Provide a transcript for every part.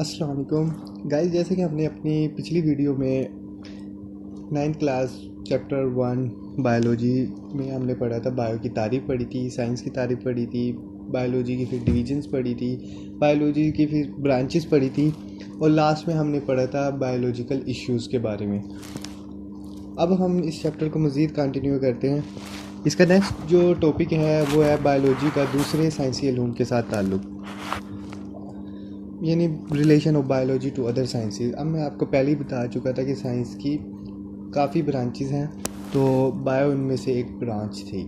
अस्सलाम वालेकुम गाइस। जैसे कि हमने अपनी पिछली वीडियो में 9th क्लास चैप्टर 1 बायोलॉजी में हमने पढ़ा था। बायो की तारीफ़ पढ़ी थी, साइंस की तारीफ़ पढ़ी थी, बायोलॉजी की फिर डिविजन्स पढ़ी थी, बायोलॉजी की फिर ब्रांचेस पढ़ी थी और लास्ट में हमने पढ़ा था बायोलॉजिकल इश्यूज़ के बारे में। अब हम इस चैप्टर को मज़ीद कंटिन्यू करते हैं। इसका नेक्स्ट जो टॉपिक है वो है बायोलॉजी का दूसरे साइंसी इल्म के साथ ताल्लुक़, यानी relation of biology to other sciences. अब मैं आपको पहले ही बता चुका था कि साइंस की काफ़ी ब्रांचेस हैं, तो बायो उनमें से एक ब्रांच थी।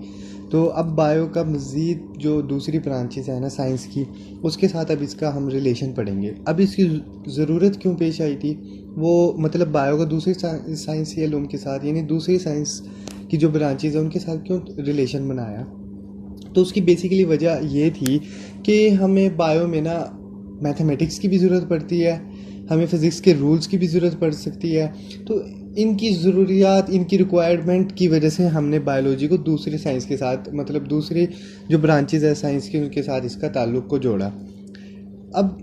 तो अब बायो का मज़ीद जो दूसरी ब्रांचेस हैं ना साइंस की, उसके साथ अब इसका हम रिलेशन पढ़ेंगे। अब इसकी ज़रूरत क्यों पेश आई थी, वो मतलब बायो का दूसरे साइंस या इल्म के साथ यानी दूसरी साइंस की जो ब्रांचेस हैं उनके साथ क्यों रिलेशन बनाया। तो उसकी बेसिकली वजह ये थी कि हमें बायो में ना मैथमेटिक्स की भी ज़रूरत पड़ती है, हमें फ़िज़िक्स के रूल्स की भी ज़रूरत पड़ सकती है। तो इनकी ज़रूरियात, इनकी रिक्वायरमेंट की वजह से हमने बायोलॉजी को दूसरी साइंस के साथ मतलब दूसरी जो ब्रांचेज़ है साइंस की उनके साथ इसका ताल्लुक़ को जोड़ा। अब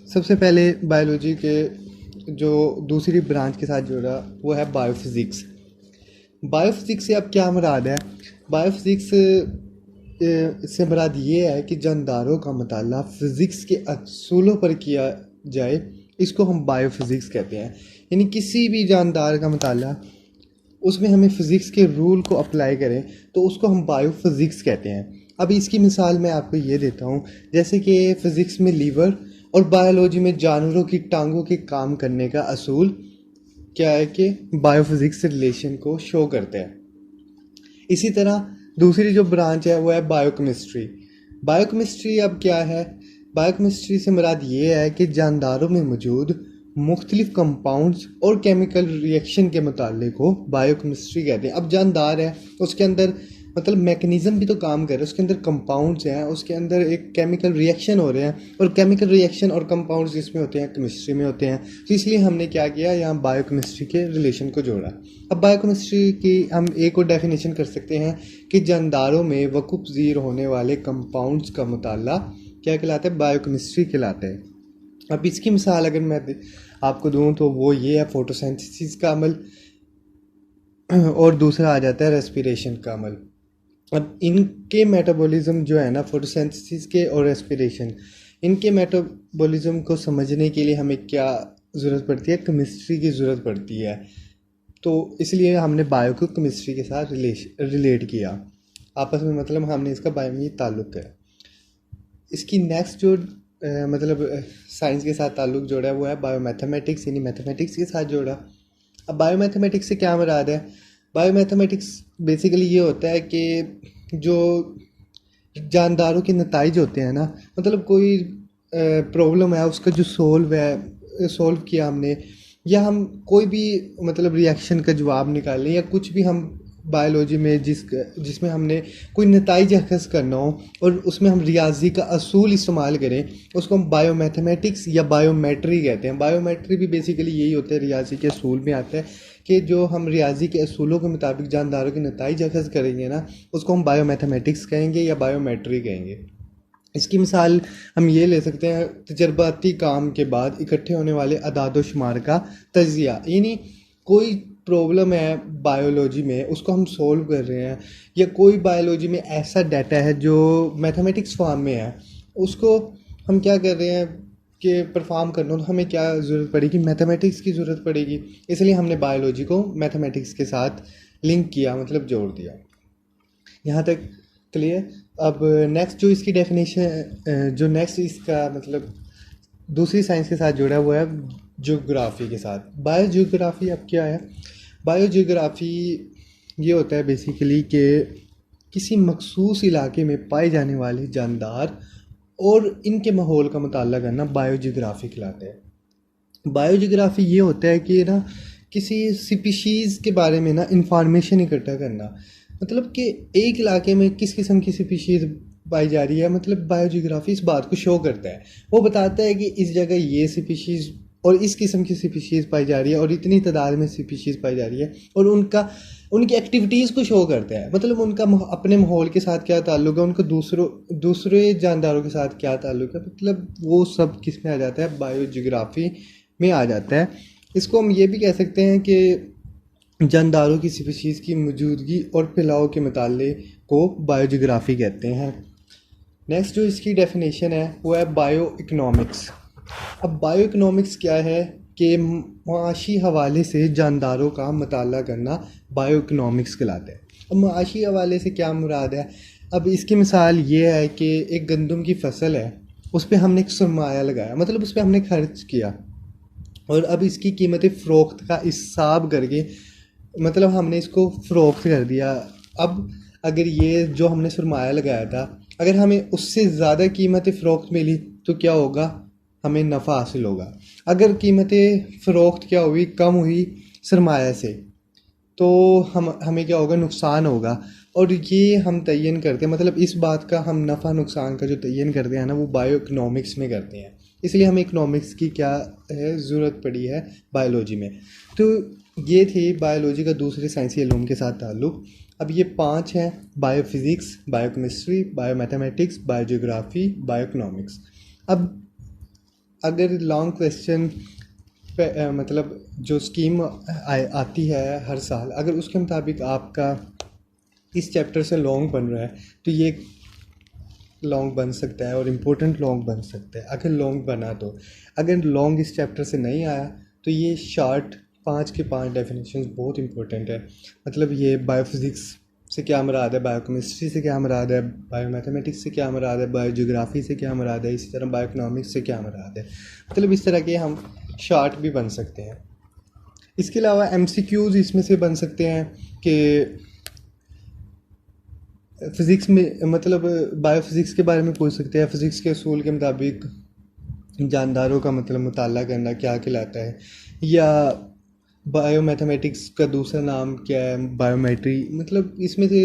सबसे पहले बायोलॉजी के जो दूसरी ब्रांच के साथ जोड़ा वो है बायोफिज़िक्स। बायोफिज़िक्स से अब क्या मुराद है? बायोफिज़िक्स इससे मुराद ये है कि जानदारों का मुताला फ़िज़िक्स के असूलों पर किया जाए, इसको हम बायोफिज़िक्स कहते हैं। यानी किसी भी जानदार का मुताला उसमें हमें फ़िज़िक्स के रूल को अप्लाई करें तो उसको हम बायोफिज़िक्स कहते हैं। अब इसकी मिसाल मैं आपको ये देता हूँ, जैसे कि फ़िज़िक्स में लीवर और बायोलॉजी में जानवरों की टांगों के काम करने का असूल क्या है कि बायोफिज़िक्स से रिलेशन को शो करते हैं। इसी तरह दूसरी जो ब्रांच है वो है बायोकेमिस्ट्री। बायोकेमिस्ट्री अब क्या है? बायोकेमिस्ट्री से मुराद ये है कि जानदारों में मौजूद मुख्तलिफ कंपाउंड्स और केमिकल रिएक्शन के मुताल्लिक़ को बायोकेमिस्ट्री कहते हैं। अब जानदार है, उसके अंदर मतलब मैकेनिज़्म भी तो काम कर रहा है, उसके अंदर कंपाउंड्स हैं, उसके अंदर एक केमिकल रिएक्शन हो रहे हैं और केमिकल रिएक्शन और कंपाउंड्स जिसमें होते हैं केमिस्ट्री में होते हैं। तो इसलिए हमने क्या किया, यहाँ बायोकेमिस्ट्री के रिलेशन को जोड़ा। अब बायोकेमिस्ट्री की हम एक और डेफिनेशन कर सकते हैं कि जानदारों में वक़ुफ़ पज़ीर होने वाले कंपाउंड्स का मुताला क्या कहलाता है? बायोकेमिस्ट्री कहलाता है। अब इसकी मिसाल अगर मैं आपको दूँ तो वो ये है फोटोसिंथेसिस का अमल और दूसरा आ जाता है रेस्पिरेशन का अमल। अब इनके मेटाबॉलिज्म जो है ना, फोटोसिंथेसिस के और रेस्पिरेशन, इनके मेटाबॉलिज्म को समझने के लिए हमें क्या ज़रूरत पड़ती है? केमिस्ट्री की ज़रूरत पड़ती है। तो इसलिए हमने बायो को केमिस्ट्री के साथ रिलेट किया आपस में, मतलब हमने इसका बायो में ताल्लुक़ है। इसकी नेक्स्ट जो मतलब साइंस के साथ ताल्लुक़ जोड़ा है वो है बायोमैथमेटिक्स, यानी मैथमेटिक्स के साथ जोड़ा। अब बायोमैथमेटिक्स से क्या मुराद है? बायोमैथमेटिक्स बेसिकली ये होता है कि जो जानदारों के नताइज होते हैं ना, मतलब कोई प्रॉब्लम है उसका जो सोल्व किया हमने, या हम कोई भी मतलब रिएक्शन का जवाब निकालें या कुछ भी हम बायोलॉजी में जिसमें हमने कोई नताइज अखज़ करना हो और उसमें हम रियाजी का असूल इस्तेमाल करें, उसको हम बायोमैथमेटिक्स या बायोमेट्री कहते हैं। बायोमेट्री भी बेसिकली यही होता है, रियाजी के असूल में आता है कि जो हम रियाजी के असूलों के मुताबिक जानदारों के नताइज अखज़ करेंगे ना, उसको हम बायोमैथमेटिक्स कहेंगे या बायोमेट्री कहेंगे। इसकी मिसाल हम ये ले सकते हैं, तजर्बाती काम के बाद इकट्ठे होने वाले अदाद शुमार का तजिया, यानी कोई प्रॉब्लम है बायोलॉजी में उसको हम सोल्व कर रहे हैं, या कोई बायोलॉजी में ऐसा डाटा है जो मैथमेटिक्स फॉर्म में है, उसको हम क्या कर रहे हैं कि परफॉर्म करना, तो हमें क्या ज़रूरत पड़ेगी? मैथमेटिक्स की ज़रूरत पड़ेगी। इसलिए हमने बायोलॉजी को मैथमेटिक्स के साथ लिंक किया, मतलब जोड़ दिया। यहाँ तक क्लियर? अब नेक्स्ट जो इसकी डेफिनेशन जो नेक्स्ट इसका मतलब दूसरी साइंस के साथ जुड़ा हुआ है ज्योग्राफी के साथ। बायोजियोग्राफी अब क्या है? बायोजियोग्राफी ये होता है बेसिकली कि किसी मखसूस इलाके में पाए जाने वाले जानदार और इनके माहौल का मुताला करना बायोजियोग्राफी कहलाता है। बायोजियोग्राफी ये होता है कि ना किसी स्पीशीज़ के बारे में ना इंफॉर्मेशन इकट्ठा करना, मतलब कि एक इलाके में किस किस्म की स्पीशीज़ पाई जा रही है, मतलब बायोजियोग्राफी इस बात को शो करता है। वो बताता है कि इस जगह ये स्पीशीज़ और इस किस्म की स्पीशीज़ पाई जा रही है और इतनी तादाद में स्पीशीज़ पाई जा रही है, और उनकी एक्टिविटीज़ को शो करता है, मतलब उनका अपने माहौल के साथ क्या ताल्लुक है, उनका दूसरे जानदारों के साथ क्या ताल्लुक है, मतलब वो सब किस में आ जाता है, बायोजियोग्राफी में आ जाता है। इसको हम ये भी कह सकते हैं कि जानदारों की स्पीशीज़ की मौजूदगी और फैलाव के मुताले को बायोजियोग्राफी कहते हैं। नेक्स्ट जो इसकी डेफिनेशन है वो है बायो इकनॉमिक्स। अब बायो इकनॉमिक्स क्या है कि माशी हवाले से जानदारों का मताला करना बायो इकनॉमिक्स कहलाता है। अब माशी हवाले से क्या मुराद है? अब इसकी मिसाल ये है कि एक गंदम की फसल है, उस पर हमने एक सरमाया लगाया, मतलब उस पर हमने खर्च किया, और अब इसकी कीमत फ़रोख्त का हिसाब करके मतलब हमने इसको फ़रोख्त कर दिया। अब अगर ये जो हमने सरमाया लगाया था, अगर हमें उससे ज़्यादा कीमत फ़रोख्त मिली तो क्या होगा? हमें नफ़ा हासिल होगा। अगर कीमत फ़रोख्त क्या हुई, कम हुई सरमाया से, तो हमें क्या होगा? नुकसान होगा। और ये हम तयन करते हैं, मतलब इस बात का हम नफ़ा नुकसान का जो तयन करते हैं ना, वो बायो इकनॉमिक्स में करते हैं। इसलिए हमें इकनॉमिक्स की क्या है ज़रूरत पड़ी है बायोलॉजी में। तो ये थी बायोलॉजी का दूसरे साइंसी इल्म के साथ ताल्लुक़। अब ये 5 हैं: biophysics, biochemistry, biomathematics, biogeography, bio economics. अब अगर लॉन्ग क्वेश्चन मतलब जो स्कीम आती है हर साल, अगर उसके मुताबिक आपका इस चैप्टर से लॉन्ग बन रहा है तो ये लॉन्ग बन सकता है और इम्पोर्टेंट लॉन्ग बन सकता है। अगर लॉन्ग बना तो, अगर लॉन्ग इस चैप्टर से नहीं आया तो ये शार्ट 5 के 5 डेफिनेशंस बहुत इंपॉर्टेंट है। मतलब ये बायोफिज़िक्स से क्या मुराद है, बायोकेमिस्ट्री से क्या मुराद है, बायोमैथमेटिक्स से क्या मुराद है, बायोजियोग्राफी से क्या मुराद है, इसी तरह बायोइकनॉमिक्स से क्या मुराद है। मतलब इस तरह के हम शार्ट भी बन सकते हैं। इसके अलावा MCQs इसमें से बन सकते हैं कि फ़िज़िक्स में, मतलब बायोफिज़िक्स के बारे में पूछ सकते हैं, फ़िज़िक्स के असूल के मुताबिक जानदारों का मतलब मुताला करना क्या कहलाता है, या बायोमैथमेटिक्स का दूसरा नाम क्या है, बायोमेट्री, मतलब इसमें से,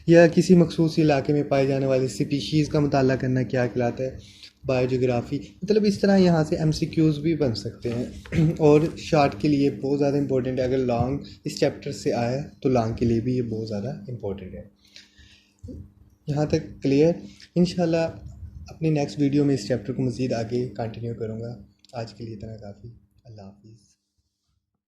या किसी मखसूस इलाके में पाए जाने वाली स्पीशीज़ का मुताला करना क्या कहलाता है, बायोजियोग्राफी। मतलब इस तरह यहाँ से MCQs भी बन सकते हैं। और शार्ट के लिए बहुत ज़्यादा इंपॉर्टेंट है। अगर लॉन्ग इस चैप्टर से आए तो लॉन्ग के लिए भी ये बहुत ज़्यादा इंपॉर्टेंट है। यहाँ तक क्लियर। इंशाल्लाह अपनी नेक्स्ट वीडियो में इस चैप्टर को मज़ीद आगे कंटिन्यू करूँगा। आज के लिए इतना काफ़ी। अल्लाह हाफिज़।